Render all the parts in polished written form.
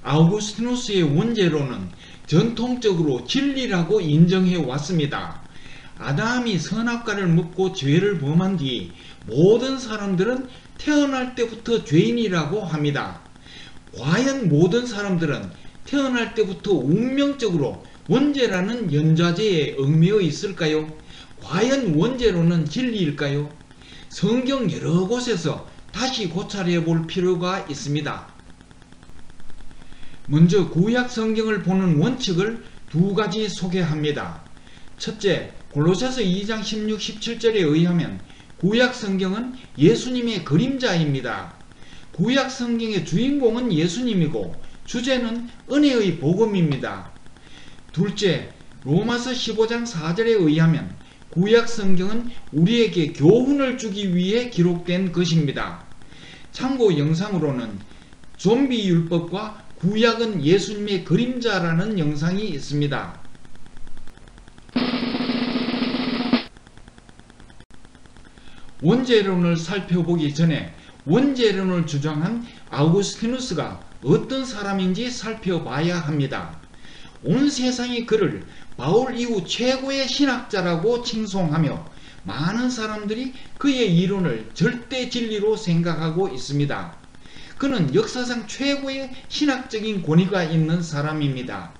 아우구스티누스의 원죄론은 전통적으로 진리라고 인정해 왔습니다. 아담이 선악과를 먹고 죄를 범한 뒤 모든 사람들은 태어날 때부터 죄인이라고 합니다. 과연 모든 사람들은 태어날 때부터 운명적으로 원죄라는 연좌제에 얽매여 있을까요? 과연 원죄론은 진리일까요? 성경 여러 곳에서 다시 고찰해 볼 필요가 있습니다. 먼저 구약 성경을 보는 원칙을 두 가지 소개합니다. 첫째, 골로새서 2장 16, 17절에 의하면 구약 성경은 예수님의 그림자입니다. 구약 성경의 주인공은 예수님이고 주제는 은혜의 복음입니다. 둘째, 로마서 15장 4절에 의하면 구약 성경은 우리에게 교훈을 주기 위해 기록된 것입니다. 참고 영상으로는 좀비 율법과 구약은 예수님의 그림자라는 영상이 있습니다. 원죄론을 살펴보기 전에 원죄론을 주장한 아우구스티누스가 어떤 사람인지 살펴봐야 합니다. 온 세상이 그를 바울 이후 최고의 신학자라고 칭송하며 많은 사람들이 그의 이론을 절대 진리로 생각하고 있습니다. 그는 역사상 최고의 신학적인 권위가 있는 사람입니다.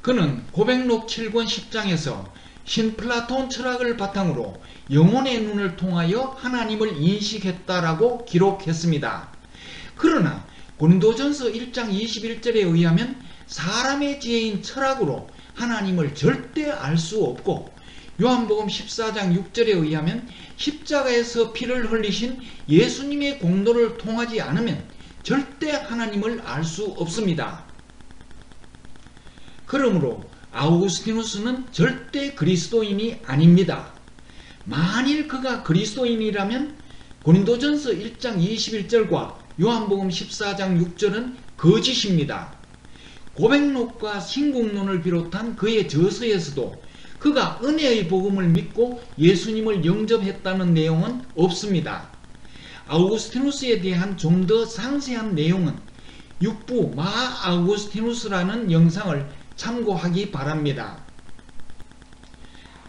그는 고백록 7권 10장에서 신플라톤 철학을 바탕으로 영혼의 눈을 통하여 하나님을 인식했다라고 기록했습니다. 그러나 고린도전서 1장 21절에 의하면 사람의 지혜인 철학으로 하나님을 절대 알 수 없고, 요한복음 14장 6절에 의하면 십자가에서 피를 흘리신 예수님의 공로를 통하지 않으면 절대 하나님을 알 수 없습니다. 그러므로 아우구스티누스는 절대 그리스도인이 아닙니다. 만일 그가 그리스도인이라면 고린도전서 1장 21절과 요한복음 14장 6절은 거짓입니다. 고백록과 신국론을 비롯한 그의 저서에서도 그가 은혜의 복음을 믿고 예수님을 영접했다는 내용은 없습니다. 아우구스티누스에 대한 좀 더 상세한 내용은 6부 마 아우구스티누스라는 영상을 참고하기 바랍니다.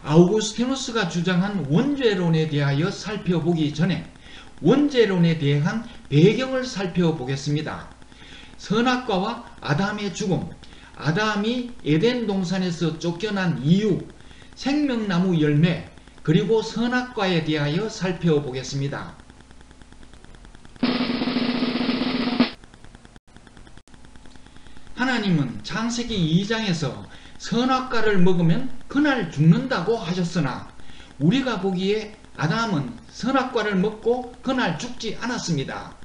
아우구스티누스가 주장한 원죄론에 대하여 살펴보기 전에 원죄론에 대한 배경을 살펴보겠습니다. 선악과와 아담의 죽음, 아담이 에덴 동산에서 쫓겨난 이유, 생명나무 열매, 그리고 선악과에 대하여 살펴보겠습니다. 하나님은 창세기 2장에서 선악과를 먹으면 그날 죽는다고 하셨으나 우리가 보기에 아담은 선악과를 먹고 그날 죽지 않았습니다.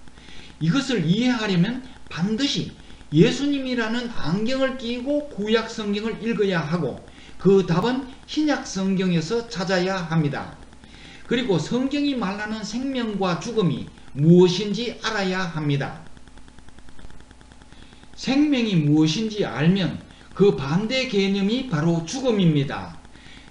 이것을 이해하려면 반드시 예수님이라는 안경을 끼고 구약 성경을 읽어야 하고 그 답은 신약 성경에서 찾아야 합니다. 그리고 성경이 말하는 생명과 죽음이 무엇인지 알아야 합니다. 생명이 무엇인지 알면 그 반대 개념이 바로 죽음입니다.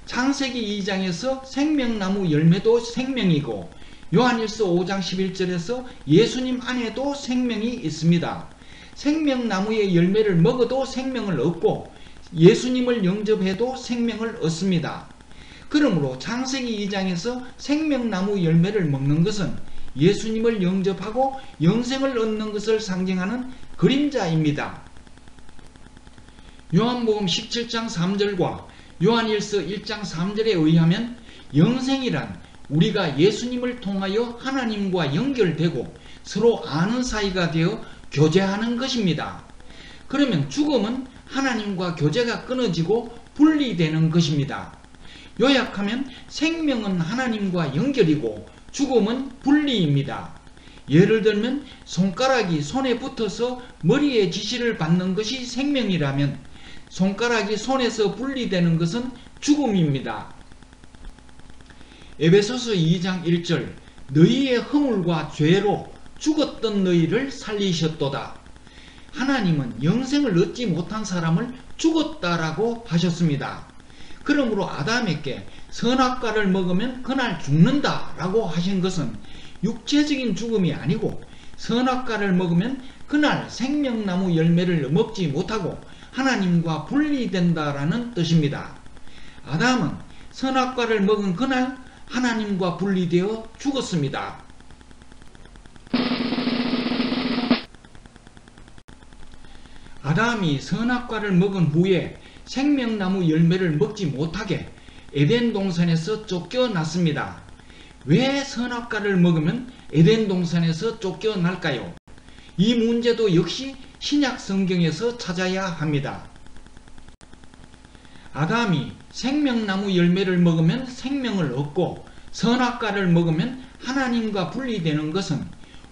창세기 2장에서 생명나무 열매도 생명이고 요한일서 5장 11절에서 예수님 안에도 생명이 있습니다. 생명나무의 열매를 먹어도 생명을 얻고 예수님을 영접해도 생명을 얻습니다. 그러므로 창세기 2장에서 생명나무 열매를 먹는 것은 예수님을 영접하고 영생을 얻는 것을 상징하는 그림자입니다. 요한복음 17장 3절과 요한일서 1장 3절에 의하면 영생이란 우리가 예수님을 통하여 하나님과 연결되고 서로 아는 사이가 되어 교제하는 것입니다. 그러면 죽음은 하나님과 교제가 끊어지고 분리되는 것입니다. 요약하면 생명은 하나님과 연결이고 죽음은 분리입니다. 예를 들면 손가락이 손에 붙어서 머리의 지시를 받는 것이 생명이라면 손가락이 손에서 분리되는 것은 죽음입니다. 에베소서 2장 1절 너희의 허물과 죄로 죽었던 너희를 살리셨도다. 하나님은 영생을 얻지 못한 사람을 죽었다라고 하셨습니다. 그러므로 아담에게 선악과를 먹으면 그날 죽는다라고 하신 것은 육체적인 죽음이 아니고 선악과를 먹으면 그날 생명나무 열매를 먹지 못하고 하나님과 분리된다라는 뜻입니다. 아담은 선악과를 먹은 그날 하나님과 분리되어 죽었습니다. 아담이 선악과를 먹은 후에 생명나무 열매를 먹지 못하게 에덴 동산에서 쫓겨났습니다. 왜 선악과를 먹으면 에덴 동산에서 쫓겨날까요? 이 문제도 역시 신약 성경에서 찾아야 합니다. 아담이 생명나무 열매를 먹으면 생명을 얻고 선악과를 먹으면 하나님과 분리되는 것은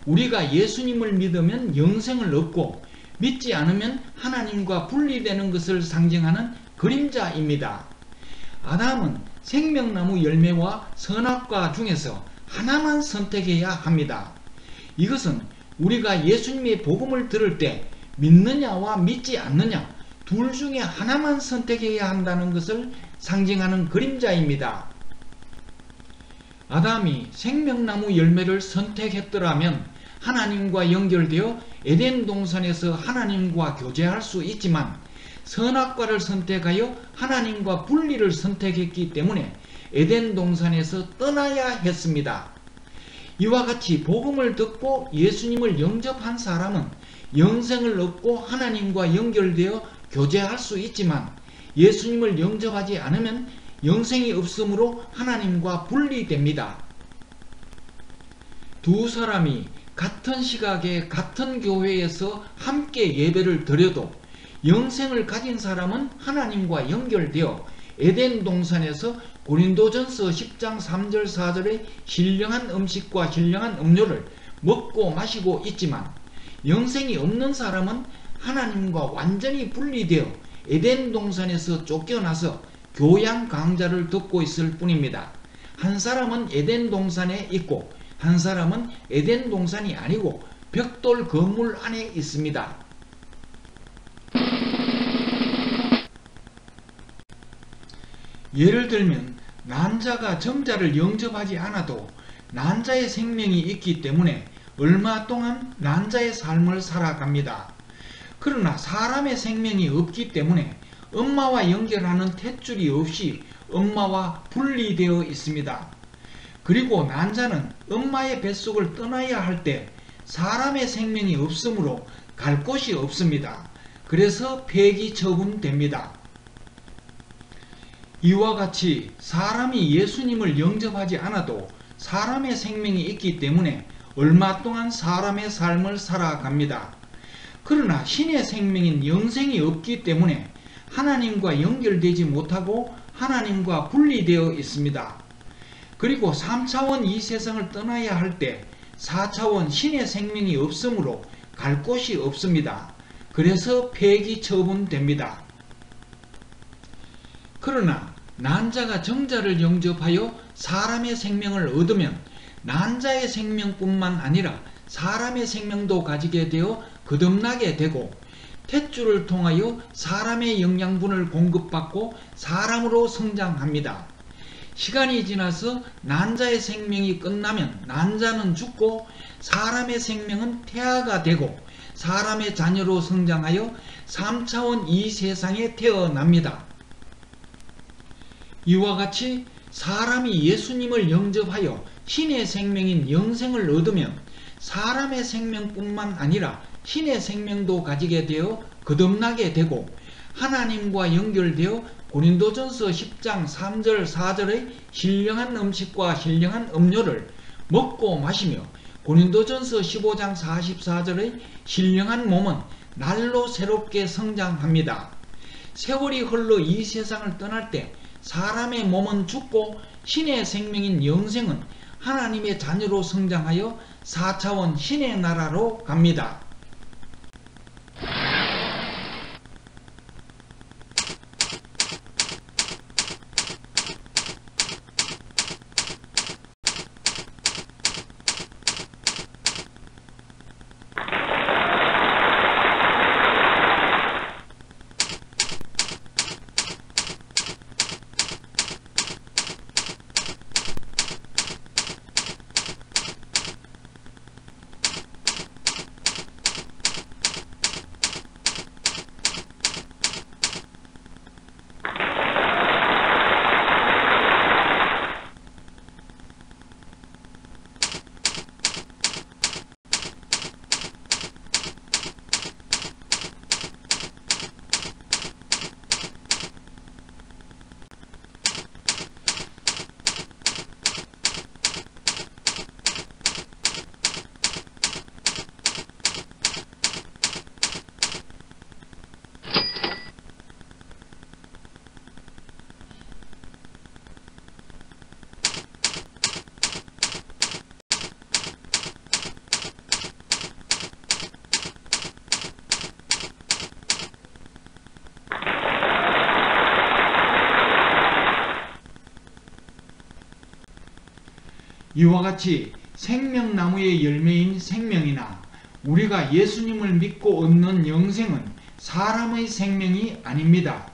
우리가 예수님을 믿으면 영생을 얻고 믿지 않으면 하나님과 분리되는 것을 상징하는 그림자입니다. 아담은 생명나무 열매와 선악과 중에서 하나만 선택해야 합니다. 이것은 우리가 예수님의 복음을 들을 때 믿느냐와 믿지 않느냐 둘 중에 하나만 선택해야 한다는 것을 상징하는 그림자입니다. 아담이 생명나무 열매를 선택했더라면 하나님과 연결되어 에덴 동산에서 하나님과 교제할 수 있지만 선악과를 선택하여 하나님과 분리를 선택했기 때문에 에덴 동산에서 떠나야 했습니다. 이와 같이 복음을 듣고 예수님을 영접한 사람은 영생을 얻고 하나님과 연결되어 교제할 수 있지만 예수님을 영접하지 않으면 영생이 없으므로 하나님과 분리됩니다. 두 사람이 같은 시각에 같은 교회에서 함께 예배를 드려도 영생을 가진 사람은 하나님과 연결되어 에덴 동산에서 고린도전서 10장 3절 4절의 신령한 음식과 신령한 음료를 먹고 마시고 있지만 영생이 없는 사람은 하나님과 완전히 분리되어 에덴 동산에서 쫓겨나서 교양 강좌를 듣고 있을 뿐입니다. 한 사람은 에덴 동산에 있고 한 사람은 에덴 동산이 아니고 벽돌 건물 안에 있습니다. 예를 들면 난자가 정자를 영접하지 않아도 난자의 생명이 있기 때문에 얼마 동안 난자의 삶을 살아갑니다. 그러나 사람의 생명이 없기 때문에 엄마와 연결하는 탯줄이 없이 엄마와 분리되어 있습니다. 그리고 난자는 엄마의 뱃속을 떠나야 할 때 사람의 생명이 없으므로 갈 곳이 없습니다. 그래서 폐기 처분됩니다. 이와 같이 사람이 예수님을 영접하지 않아도 사람의 생명이 있기 때문에 얼마 동안 사람의 삶을 살아갑니다. 그러나 신의 생명인 영생이 없기 때문에 하나님과 연결되지 못하고 하나님과 분리되어 있습니다. 그리고 3차원 이 세상을 떠나야 할 때 4차원 신의 생명이 없으므로 갈 곳이 없습니다. 그래서 폐기 처분됩니다. 그러나 난자가 정자를 영접하여 사람의 생명을 얻으면 난자의 생명뿐만 아니라 사람의 생명도 가지게 되어 거듭나게 되고 탯줄을 통하여 사람의 영양분을 공급받고 사람으로 성장합니다. 시간이 지나서 난자의 생명이 끝나면 난자는 죽고 사람의 생명은 태아가 되고 사람의 자녀로 성장하여 3차원 이 세상에 태어납니다. 이와 같이 사람이 예수님을 영접하여 신의 생명인 영생을 얻으면 사람의 생명뿐만 아니라 신의 생명도 가지게 되어 거듭나게 되고 하나님과 연결되어 고린도전서 10장 3절 4절의 신령한 음식과 신령한 음료를 먹고 마시며 고린도전서 15장 44절의 신령한 몸은 날로 새롭게 성장합니다. 세월이 흘러 이 세상을 떠날 때 사람의 몸은 죽고 신의 생명인 영생은 하나님의 자녀로 성장하여 4차원 신의 나라로 갑니다. 이와 같이 생명나무의 열매인 생명이나 우리가 예수님을 믿고 얻는 영생은 사람의 생명이 아닙니다.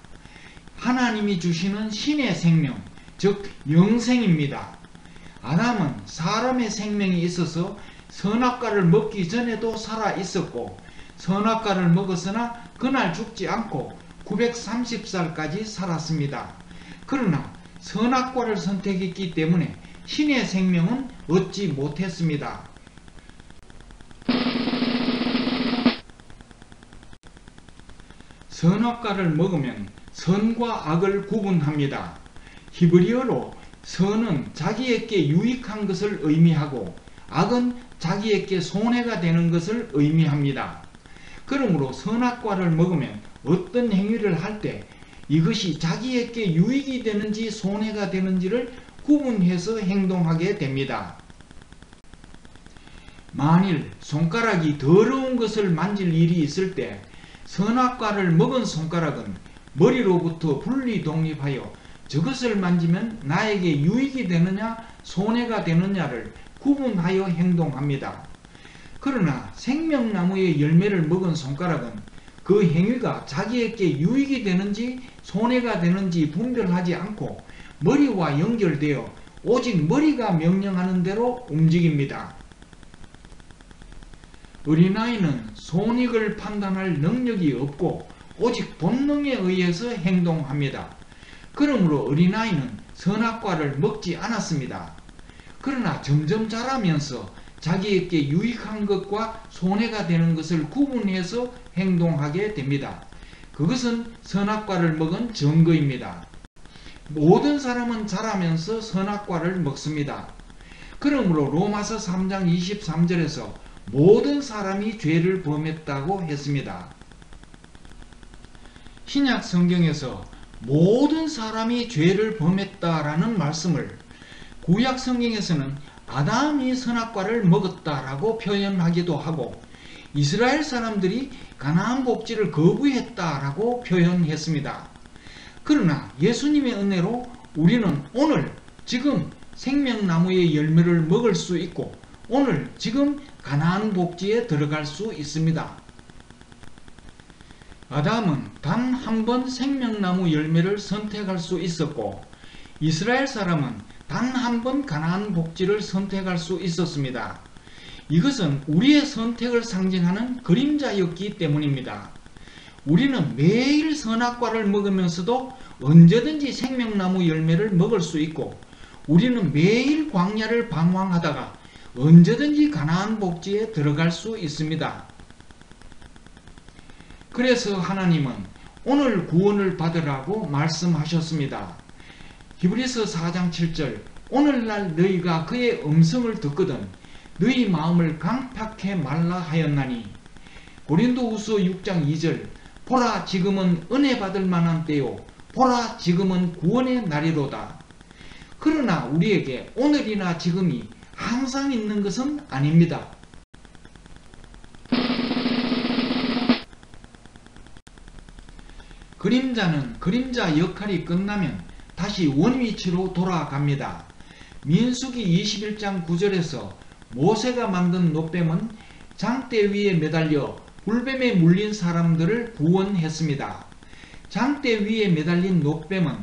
하나님이 주시는 신의 생명, 즉 영생입니다. 아담은 사람의 생명이 있어서 선악과를 먹기 전에도 살아 있었고 선악과를 먹었으나 그날 죽지 않고 930살까지 살았습니다. 그러나 선악과를 선택했기 때문에 신의 생명은 얻지 못했습니다. 선악과를 먹으면 선과 악을 구분합니다. 히브리어로 선은 자기에게 유익한 것을 의미하고 악은 자기에게 손해가 되는 것을 의미합니다. 그러므로 선악과를 먹으면 어떤 행위를 할 때 이것이 자기에게 유익이 되는지 손해가 되는지를 구분해서 행동하게 됩니다. 만일 손가락이 더러운 것을 만질 일이 있을 때 선악과를 먹은 손가락은 머리로부터 분리 독립하여 저것을 만지면 나에게 유익이 되느냐 손해가 되느냐를 구분하여 행동합니다. 그러나 생명나무의 열매를 먹은 손가락은 그 행위가 자기에게 유익이 되는지 손해가 되는지 분별하지 않고 머리와 연결되어 오직 머리가 명령하는 대로 움직입니다. 어린아이는 손익을 판단할 능력이 없고 오직 본능에 의해서 행동합니다. 그러므로 어린아이는 선악과를 먹지 않았습니다. 그러나 점점 자라면서 자기에게 유익한 것과 손해가 되는 것을 구분해서 행동하게 됩니다. 그것은 선악과를 먹은 증거입니다. 모든 사람은 자라면서 선악과를 먹습니다. 그러므로 로마서 3장 23절에서 모든 사람이 죄를 범했다고 했습니다. 신약 성경에서 모든 사람이 죄를 범했다라는 말씀을 구약 성경에서는 아담이 선악과를 먹었다라고 표현하기도 하고 이스라엘 사람들이 가나안 복지를 거부했다라고 표현했습니다. 그러나 예수님의 은혜로 우리는 오늘 지금 생명나무의 열매를 먹을 수 있고 오늘 지금 가나안 복지에 들어갈 수 있습니다. 아담은 단 한 번 생명나무 열매를 선택할 수 있었고 이스라엘 사람은 단 한 번 가나안 복지를 선택할 수 있었습니다. 이것은 우리의 선택을 상징하는 그림자였기 때문입니다. 우리는 매일 선악과를 먹으면서도 언제든지 생명나무 열매를 먹을 수 있고 우리는 매일 광야를 방황하다가 언제든지 가나안 복지에 들어갈 수 있습니다. 그래서 하나님은 오늘 구원을 받으라고 말씀하셨습니다. 히브리서 4장 7절 오늘날 너희가 그의 음성을 듣거든 너희 마음을 강팍해 말라 하였나니 고린도후서 6장 2절 보라 지금은 은혜 받을 만한 때요 보라 지금은 구원의 날이로다. 그러나 우리에게 오늘이나 지금이 항상 있는 것은 아닙니다. 그림자는 그림자 역할이 끝나면 다시 원위치로 돌아갑니다. 민수기 21장 9절에서 모세가 만든 놋뱀은 장대 위에 매달려 불뱀에 물린 사람들을 구원했습니다. 장대 위에 매달린 놋뱀은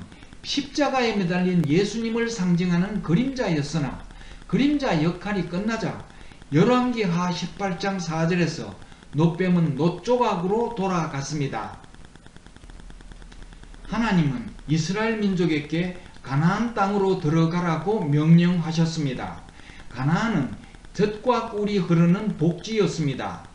십자가에 매달린 예수님을 상징하는 그림자였으나 그림자 역할이 끝나자 열왕기하 18장 4절에서 놋뱀은 놋조각으로 돌아갔습니다. 하나님은 이스라엘 민족에게 가나안 땅으로 들어가라고 명령하셨습니다. 가나안은 젖과 꿀이 흐르는 복지였습니다.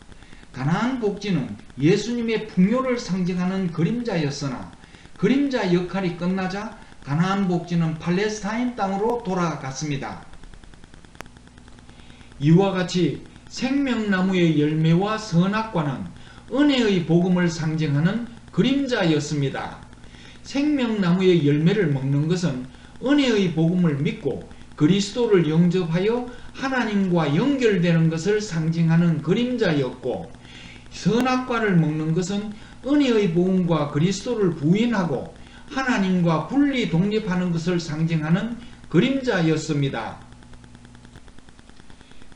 가나안 복지는 예수님의 풍요를 상징하는 그림자였으나 그림자 역할이 끝나자 가나안 복지는 팔레스타인 땅으로 돌아갔습니다. 이와 같이 생명나무의 열매와 선악과는 은혜의 복음을 상징하는 그림자였습니다. 생명나무의 열매를 먹는 것은 은혜의 복음을 믿고 그리스도를 영접하여 하나님과 연결되는 것을 상징하는 그림자였고 선악과를 먹는 것은 은혜의 복음과 그리스도를 부인하고 하나님과 분리 독립하는 것을 상징하는 그림자였습니다.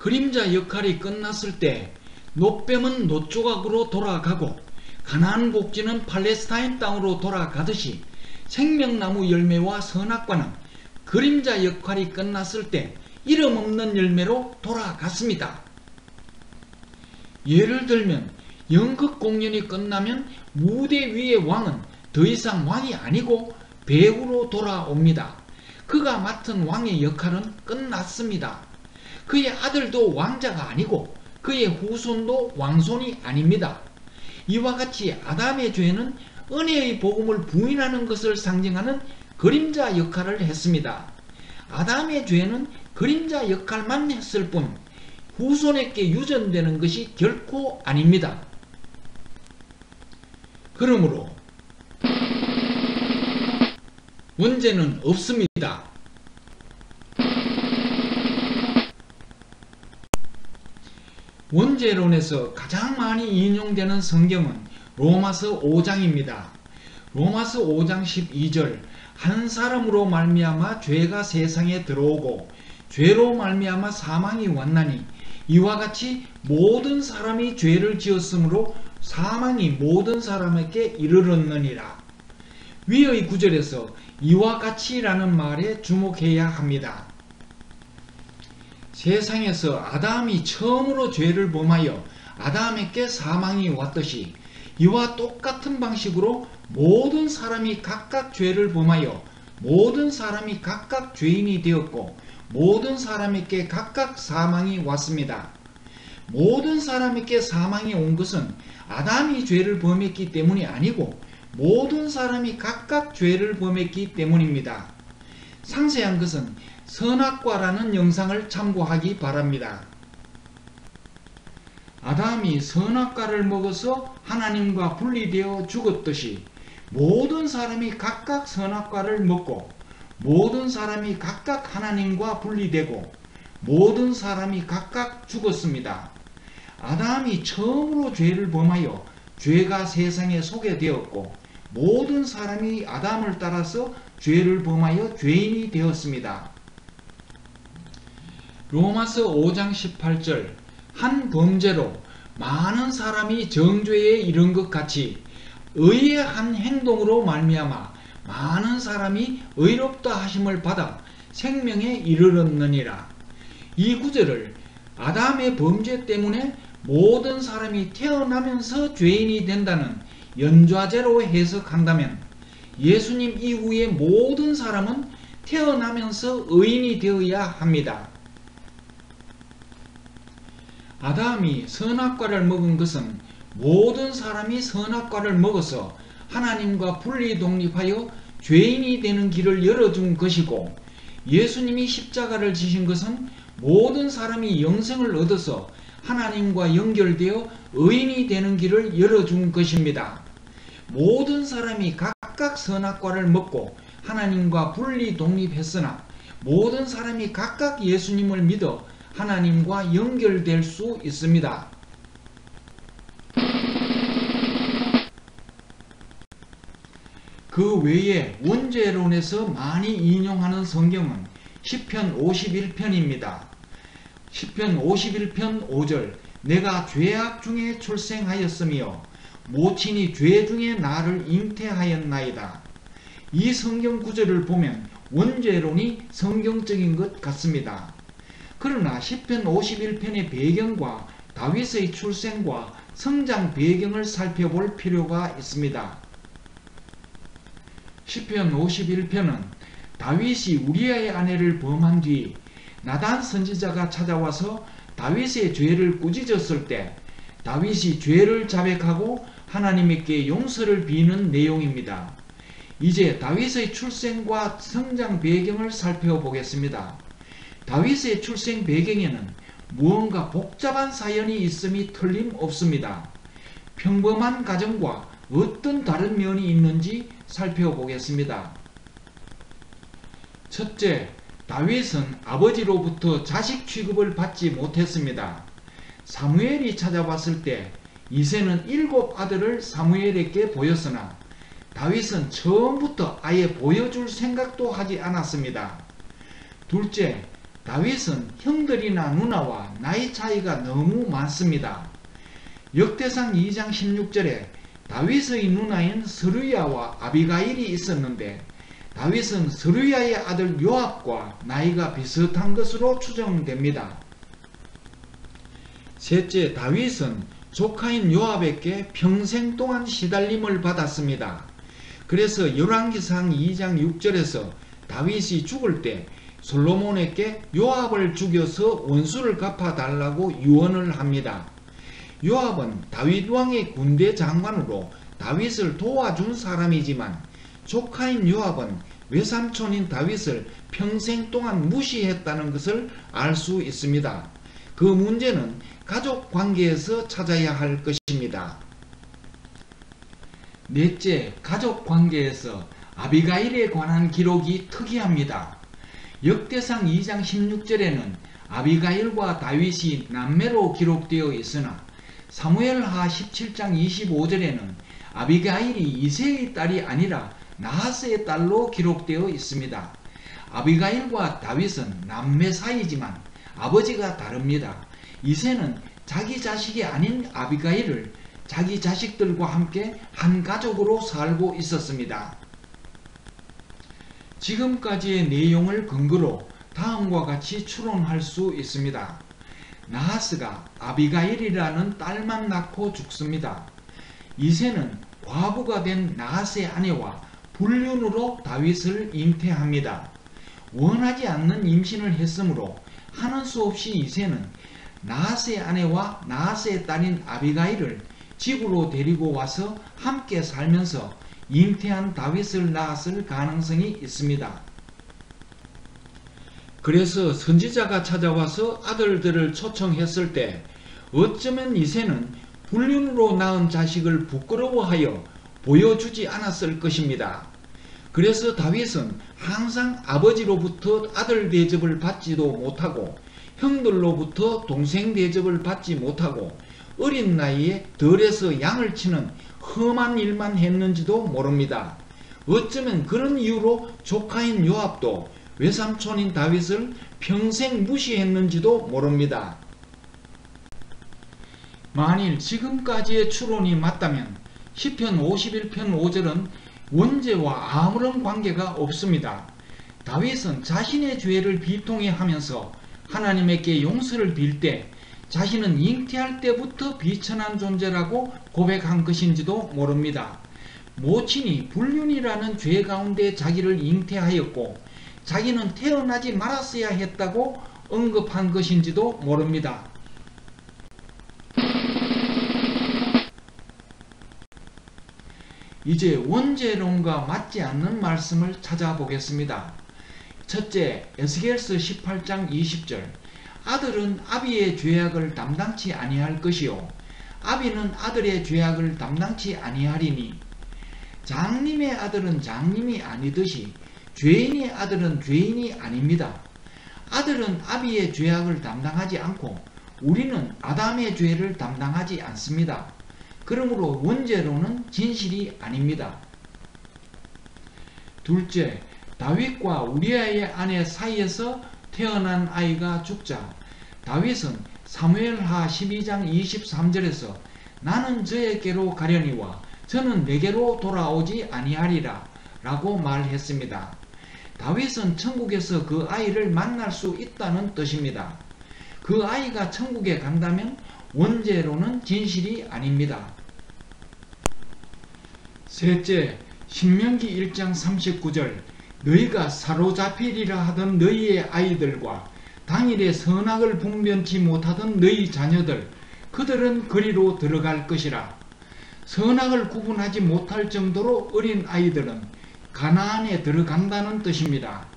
그림자 역할이 끝났을 때 놋뱀은 놋조각으로 돌아가고 가나안 곡지는 팔레스타인 땅으로 돌아가듯이 생명나무 열매와 선악과는 그림자 역할이 끝났을 때 이름 없는 열매로 돌아갔습니다. 예를 들면 연극 공연이 끝나면 무대 위의 왕은 더 이상 왕이 아니고 배우로 돌아옵니다. 그가 맡은 왕의 역할은 끝났습니다. 그의 아들도 왕자가 아니고 그의 후손도 왕손이 아닙니다. 이와 같이 아담의 죄는 은혜의 복음을 부인하는 것을 상징하는 그림자 역할을 했습니다. 아담의 죄는 그림자 역할만 했을 뿐 후손에게 유전되는 것이 결코 아닙니다. 그러므로 문제는 없습니다. 원죄론에서 가장 많이 인용되는 성경은 로마서 5장입니다. 로마서 5장 12절 한 사람으로 말미암아 죄가 세상에 들어오고 죄로 말미암아 사망이 왔나니 이와 같이 모든 사람이 죄를 지었으므로 사망이 모든 사람에게 이르렀느니라. 위의 구절에서 이와 같이라는 말에 주목해야 합니다. 세상에서 아담이 처음으로 죄를 범하여 아담에게 사망이 왔듯이 이와 똑같은 방식으로 모든 사람이 각각 죄를 범하여 모든 사람이 각각 죄인이 되었고 모든 사람에게 각각 사망이 왔습니다. 모든 사람에게 사망이 온 것은 아담이 죄를 범했기 때문이 아니고 모든 사람이 각각 죄를 범했기 때문입니다. 상세한 것은 선악과라는 영상을 참고하기 바랍니다. 아담이 선악과를 먹어서 하나님과 분리되어 죽었듯이 모든 사람이 각각 선악과를 먹고 모든 사람이 각각 하나님과 분리되고 모든 사람이 각각 죽었습니다. 아담이 처음으로 죄를 범하여 죄가 세상에 소개되었고 모든 사람이 아담을 따라서 죄를 범하여 죄인이 되었습니다. 로마서 5장 18절 한 범죄로 많은 사람이 정죄에 이른 것 같이 의의 한 행동으로 말미암아 많은 사람이 의롭다 하심을 받아 생명에 이르렀느니라. 이 구절을 아담의 범죄 때문에 모든 사람이 태어나면서 죄인이 된다는 연좌제로 해석한다면 예수님 이후의 모든 사람은 태어나면서 의인이 되어야 합니다. 아담이 선악과를 먹은 것은 모든 사람이 선악과를 먹어서 하나님과 분리 독립하여 죄인이 되는 길을 열어준 것이고 예수님이 십자가를 지신 것은 모든 사람이 영생을 얻어서 하나님과 연결되어 의인이 되는 길을 열어준 것입니다. 모든 사람이 각각 선악과를 먹고 하나님과 분리 독립했으나 모든 사람이 각각 예수님을 믿어 하나님과 연결될 수 있습니다. 그 외에 원죄론에서 많이 인용하는 성경은 시편 51편입니다. 시편 51편 5절 내가 죄악 중에 출생하였으며 모친이 죄 중에 나를 잉태하였나이다. 이 성경 구절을 보면 원죄론이 성경적인 것 같습니다. 그러나 시편 51편의 배경과 다윗의 출생과 성장 배경을 살펴볼 필요가 있습니다. 시편 51편은 다윗이 우리아의 아내를 범한 뒤 나단 선지자가 찾아와서 다윗의 죄를 꾸짖었을 때 다윗이 죄를 자백하고 하나님께 용서를 비는 내용입니다. 이제 다윗의 출생과 성장 배경을 살펴보겠습니다. 다윗의 출생 배경에는 무언가 복잡한 사연이 있음이 틀림없습니다. 평범한 가정과 어떤 다른 면이 있는지 살펴보겠습니다. 첫째, 다윗은 아버지로부터 자식 취급을 받지 못했습니다. 사무엘이 찾아왔을 때 이새는 7 아들을 사무엘에게 보였으나 다윗은 처음부터 아예 보여줄 생각도 하지 않았습니다. 둘째, 다윗은 형들이나 누나와 나이 차이가 너무 많습니다. 역대상 2장 16절에 다윗의 누나인 스루야와 아비가일이 있었는데 다윗은 스루야의 아들 요압과 나이가 비슷한 것으로 추정됩니다. 셋째, 다윗은 조카인 요압에게 평생 동안 시달림을 받았습니다. 그래서 열왕기상 2장 6절에서 다윗이 죽을 때 솔로몬에게 요압을 죽여서 원수를 갚아달라고 유언을 합니다. 요압은 다윗 왕의 군대 장관으로 다윗을 도와준 사람이지만 조카인 요압은 외삼촌인 다윗을 평생 동안 무시했다는 것을 알 수 있습니다. 그 문제는 가족 관계에서 찾아야 할 것입니다. 넷째, 가족 관계에서 아비가일에 관한 기록이 특이합니다. 역대상 2장 16절에는 아비가일과 다윗이 남매로 기록되어 있으나 사무엘하 17장 25절에는 아비가일이 이새의 딸이 아니라 나하스의 딸로 기록되어 있습니다. 아비가일과 다윗은 남매 사이지만 아버지가 다릅니다. 이새는 자기 자식이 아닌 아비가일을 자기 자식들과 함께 한 가족으로 살고 있었습니다. 지금까지의 내용을 근거로 다음과 같이 추론할 수 있습니다. 나하스가 아비가일이라는 딸만 낳고 죽습니다. 이새는 과부가 된 나하스의 아내와 불륜으로 다윗을 잉태합니다. 원하지 않는 임신을 했으므로 하는 수 없이 이새는 나하스의 아내와 나하스의 딸인 아비가일을 집으로 데리고 와서 함께 살면서 잉태한 다윗을 낳았을 가능성이 있습니다. 그래서 선지자가 찾아와서 아들들을 초청했을 때 어쩌면 이새는 불륜으로 낳은 자식을 부끄러워하여 보여주지 않았을 것입니다. 그래서 다윗은 항상 아버지로부터 아들 대접을 받지도 못하고 형들로부터 동생 대접을 받지 못하고 어린 나이에 들에서 양을 치는 험한 일만 했는지도 모릅니다. 어쩌면 그런 이유로 조카인 요압도 외삼촌인 다윗을 평생 무시했는지도 모릅니다. 만일 지금까지의 추론이 맞다면 시편 51편 5절은 원죄와 아무런 관계가 없습니다. 다윗은 자신의 죄를 비통해 하면서 하나님에게 용서를 빌 때 자신은 잉태할 때부터 비천한 존재라고 고백한 것인지도 모릅니다. 모친이 불륜이라는 죄 가운데 자기를 잉태하였고 자기는 태어나지 말았어야 했다고 언급한 것인지도 모릅니다. 이제 원죄론과 맞지 않는 말씀을 찾아보겠습니다. 첫째, 에스겔서 18장 20절. 아들은 아비의 죄악을 담당치 아니할 것이요 아비는 아들의 죄악을 담당치 아니하리니 장님의 아들은 장님이 아니듯이 죄인의 아들은 죄인이 아닙니다. 아들은 아비의 죄악을 담당하지 않고 우리는 아담의 죄를 담당하지 않습니다. 그러므로 원죄로는 진실이 아닙니다. 둘째, 다윗과 우리아의 아내 사이에서 태어난 아이가 죽자 다윗은 사무엘하 12장 23절에서 나는 저에게로 가려니와 저는 내게로 돌아오지 아니하리라 라고 말했습니다. 다윗은 천국에서 그 아이를 만날 수 있다는 뜻입니다. 그 아이가 천국에 간다면 원죄로는 진실이 아닙니다. 셋째, 신명기 1장 39절. 너희가 사로잡히리라 하던 너희의 아이들과 당일에 선악을 분변치 못하던 너희 자녀들 그들은 그리로 들어갈 것이라. 선악을 구분하지 못할 정도로 어린 아이들은 가나안에 들어간다는 뜻입니다.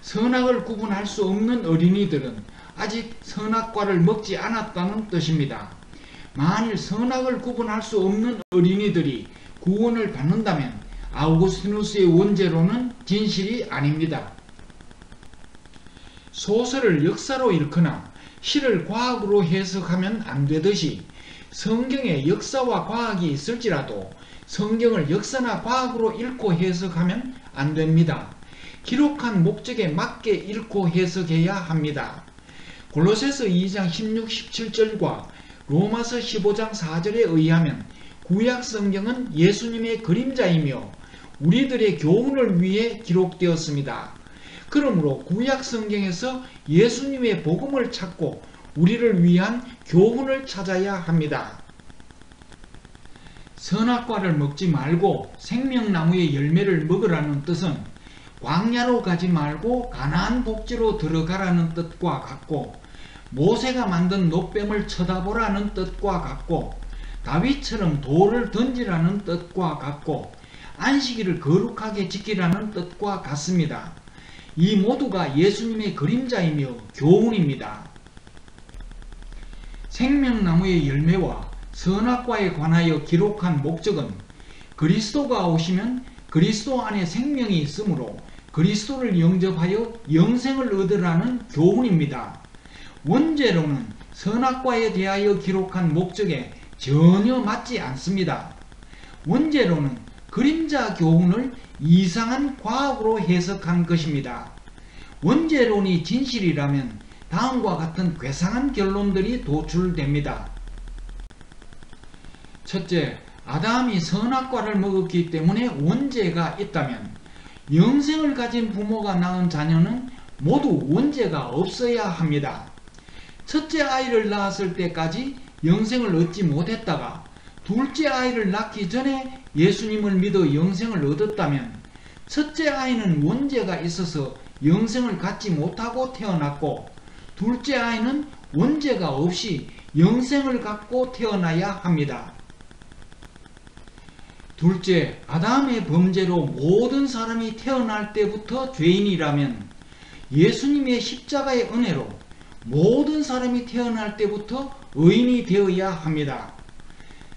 선악을 구분할 수 없는 어린이들은 아직 선악과를 먹지 않았다는 뜻입니다. 만일 선악을 구분할 수 없는 어린이들이 구원을 받는다면 아우구스티누스의 원죄로는 진실이 아닙니다. 소설을 역사로 읽거나 시를 과학으로 해석하면 안 되듯이 성경에 역사와 과학이 있을지라도 성경을 역사나 과학으로 읽고 해석하면 안 됩니다. 기록한 목적에 맞게 읽고 해석해야 합니다. 골로새서 2장 16, 17절과 로마서 15장 4절에 의하면 구약 성경은 예수님의 그림자이며 우리들의 교훈을 위해 기록되었습니다. 그러므로 구약 성경에서 예수님의 복음을 찾고 우리를 위한 교훈을 찾아야 합니다. 선악과를 먹지 말고 생명나무의 열매를 먹으라는 뜻은 광야로 가지 말고 가나안 복지로 들어가라는 뜻과 같고, 모세가 만든 놋뱀을 쳐다보라는 뜻과 같고, 다윗처럼 돌을 던지라는 뜻과 같고, 안식일을 거룩하게 지키라는 뜻과 같습니다. 이 모두가 예수님의 그림자이며 교훈입니다. 생명나무의 열매와 선악과에 관하여 기록한 목적은 그리스도가 오시면 그리스도 안에 생명이 있으므로 그리스도를 영접하여 영생을 얻으라는 교훈입니다. 원죄로는 선악과에 대하여 기록한 목적에 전혀 맞지 않습니다. 원죄로는 그림자 교훈을 이상한 과학으로 해석한 것입니다. 원죄론이 진실이라면 다음과 같은 괴상한 결론들이 도출됩니다. 첫째, 아담이 선악과를 먹었기 때문에 원죄가 있다면 영생을 가진 부모가 낳은 자녀는 모두 원죄가 없어야 합니다. 첫째 아이를 낳았을 때까지 영생을 얻지 못했다가 둘째 아이를 낳기 전에 예수님을 믿어 영생을 얻었다면 첫째 아이는 원죄가 있어서 영생을 갖지 못하고 태어났고, 둘째 아이는 원죄가 없이 영생을 갖고 태어나야 합니다. 둘째, 아담의 범죄로 모든 사람이 태어날 때부터 죄인이라면 예수님의 십자가의 은혜로 모든 사람이 태어날 때부터 의인이 되어야 합니다.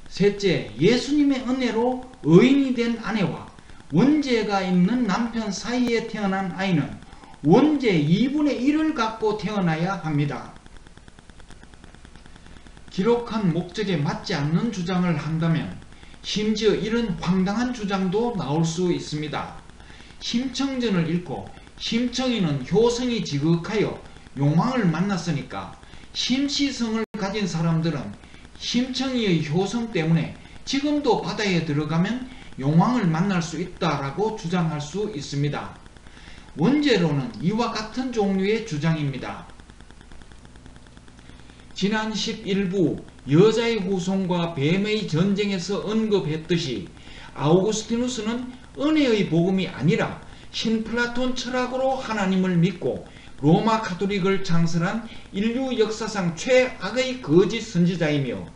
셋째, 예수님의 은혜로 의인이 된 아내와 원죄가 있는 남편 사이에 태어난 아이는 원죄 2분의 1을 갖고 태어나야 합니다. 기록한 목적에 맞지 않는 주장을 한다면 심지어 이런 황당한 주장도 나올 수 있습니다. 심청전을 읽고 심청이는 효성이 지극하여 용왕을 만났으니까 심시성을 가진 사람들은 심청이의 효성 때문에 지금도 바다에 들어가면 용왕을 만날 수 있다라고 주장할 수 있습니다. 원죄로는 이와 같은 종류의 주장입니다. 지난 11부 여자의 후손과 뱀의 전쟁에서 언급했듯이 아우구스티누스는 은혜의 복음이 아니라 신플라톤 철학으로 하나님을 믿고 로마 카톨릭을 창설한 인류 역사상 최악의 거짓 선지자이며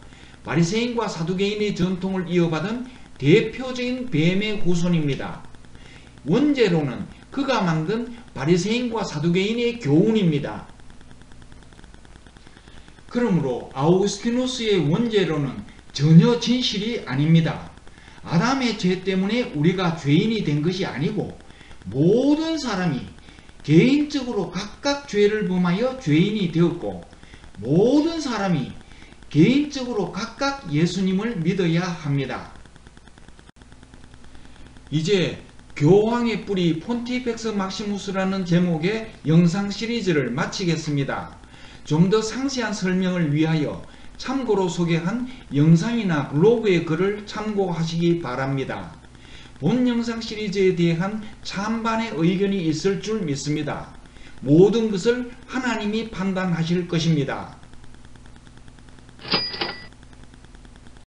바리새인과 사두개인의 전통을 이어받은 대표적인 뱀의 후손입니다. 원죄로는 그가 만든 바리새인과 사두개인의 교훈입니다. 그러므로 아우구스티누스의 원죄로는 전혀 진실이 아닙니다. 아담의 죄 때문에 우리가 죄인이 된 것이 아니고 모든 사람이 개인적으로 각각 죄를 범하여 죄인이 되었고 모든 사람이 개인적으로 각각 예수님을 믿어야 합니다. 이제 교황의 뿌리 폰티펙스 막시무스라는 제목의 영상 시리즈를 마치겠습니다. 좀 더 상세한 설명을 위하여 참고로 소개한 영상이나 블로그의 글을 참고하시기 바랍니다. 본 영상 시리즈에 대한 찬반의 의견이 있을 줄 믿습니다. 모든 것을 하나님이 판단하실 것입니다.